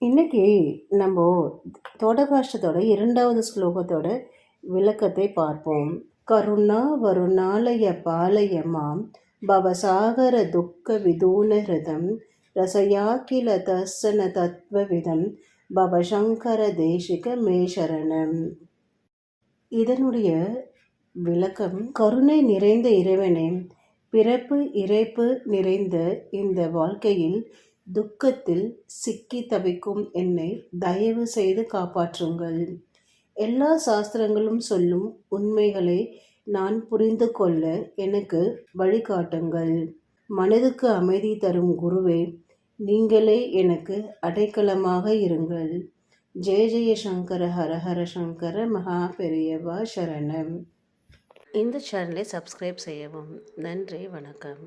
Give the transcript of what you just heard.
இன்னைக்கு நம்ம தோடகாஷ்டத்தோட 2வது ஸ்லோகத்தோட விளக்கத்தை பார்ப்போம். கருணா வருணாலய பாலய மாம் பவசாகர துக்க விதூன ஹிருதம் ரசயாக்கில தர்சன தத்வவிதம் பவசங்கர தேசிக மேஷரணம். இதனுடைய விளக்கம்: கருணை நிறைந்த இறைவனே, பிறப்பு இறைப்பு நிறைந்த இந்த வாழ்க்கையில் துக்கத்தில் சிக்கி தவிக்கும் என்னை தயவு செய்து காப்பாற்றுங்கள். எல்லா சாஸ்திரங்களும் சொல்லும் உண்மைகளை நான் புரிந்து கொள்ள எனக்கு வழிகாட்டுங்கள். மனதுக்கு அமைதி தரும் குருவே, நீங்களே எனக்கு அடைக்கலமாக இருங்கள். ஜெய ஜெய சங்கர ஹர ஹர சங்கர மகா பெரியவா சரணம். இந்த சேனலை சப்ஸ்கிரைப் செய்யவும். நன்றி, வணக்கம்.